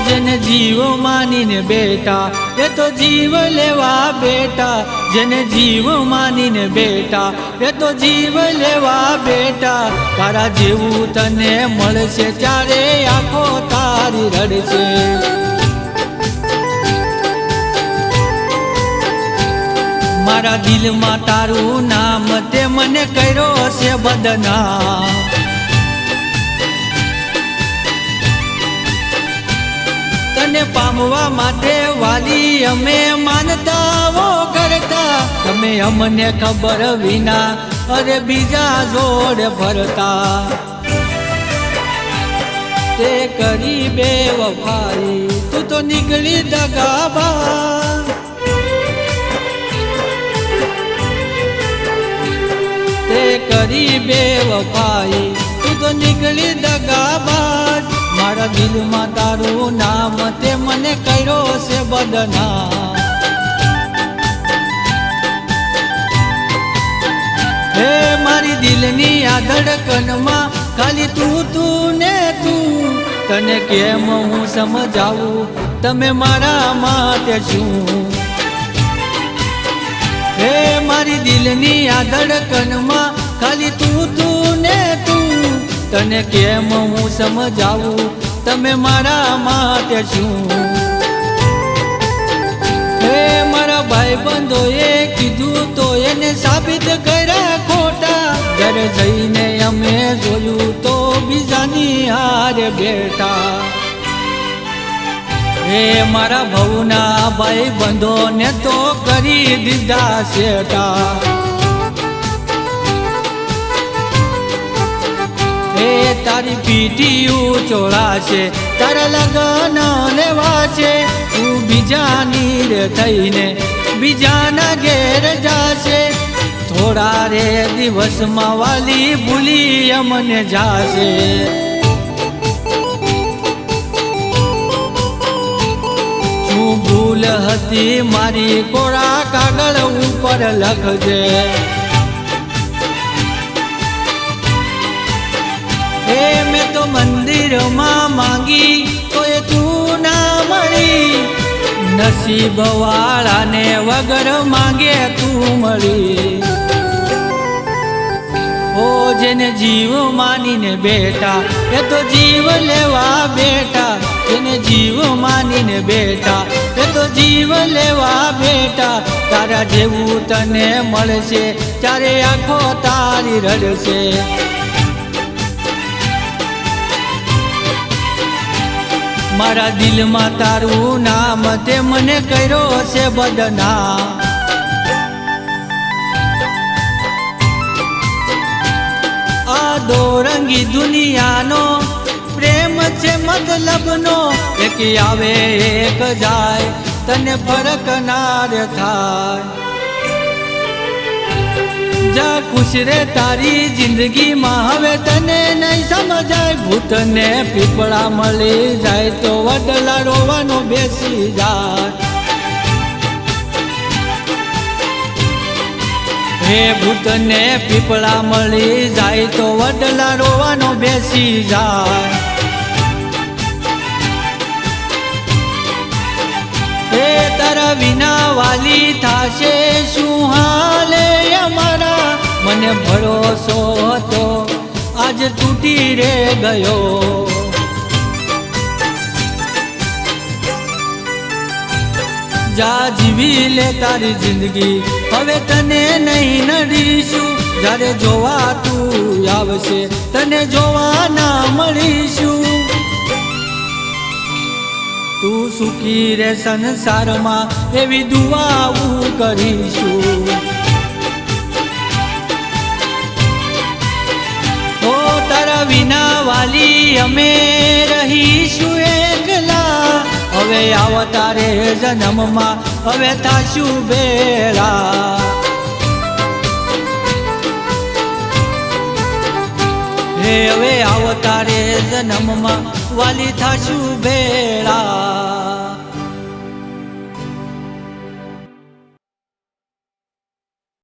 જેને જીવ માનીને બેટા એ તો જીવ લેવા બેટા, જેને જીવ માનીને બેટા એ તો જીવ લેવા બેટા. તારા જેવું તને મળશે ત્યારે આંખો તારી રડશે. મારા દિલમાં તારું નામ તે મને કર્યો છે બદનામ. તને પામવા માટે વાલી અમે માનતાઓ કરતા, તમે અમને ખબર વિના અરે બીજા જોડે ફરતા. તે કરી બેવફાઈ તું તો નીકળી દગાબાજ. તે કરી બેવફાઈ તું તો નીકળી દગાબાજ. મારા દિલમાં તારું નામ તે મને કર્યો છે બદનામ. હે મારી દિલની આ ધડકનમાં ખાલી તું ને તું. તને કેમ હું સમજાવું તમે મારા માટે શું. હે મારી દિલની આ ધડકનમાં ખાલી તું ને તું. તને કેમ હું સમજાવું તમે મારા માટે શું. હે મારા ભાઈ બંધોએ કીધું તો એને સાબિત કર્યા ખોટા. ઘરે જઈને અમે જોયું તો બીજાની હારે બેઠા. હે મારા ભવના ભાઈ બંધોને તો કરી દીધા શેઠા. હે તારી પીટીયું ચોળાશે, તારા લગન લેવાશે. તું બીજાની રે થઈને બીજાના ઘેર જાશે. થોડા રે દિવસમાં વાલી ભૂલી અમને જાશે. શું ભૂલ હતી મારી કોરા કાગળ ઉપર લખજે. હે મેં તો મંદિરમાં માંગી તો એ તું ના મળી. નસીબ વાળાને વગર માંગે તું મળી. ઓ જેને જીવ માનીને બેટા એ તો જીવ લેવા બેટા. જેને જીવ માનીને બેટા એ તો જીવ લેવા બેટા. તારા જેવું તને મળશે ત્યારે આંખો તારી રડશે. મારા દિલમાં તારું નામ તે મને કર્યો છે બદનામ. આ દોરંગી દુનિયાનો પ્રેમ છે મતલબનો. એક આવે એક જાય તને ફરક ના રે થાય. જા ખુશ રે તારી જિંદગીમાં હવે તને નહીં સમજાય. ભૂતને પીપળા મળી જાય તો વડલા રોવાનો બેસી જાય. હે ભૂતને પીપળા મળી જાય તો વડલા રોવાનો બેસી જાય. હે તારા વિના વાલી થાશે શું હાલે અમારા. મને ભરોસો હતો આજ તૂટી રે ગયો. જા જીવી લે તારી જિંદગી હવે તને નહીં નડીશું. જ્યારે જોવા તું આવશે તને જોવા ના મળીશું. તું સુખી રે સંસારમાં એવી દુઆઓ કરીશું. ઓ તારા વિના વાલી અમે રહીશું એકલા. હવે આવતા રે જન્મમાં હવે થાશું ભેળા. હે હવે આવતા રે જન્મમાં વાલી થાશું ભેળા.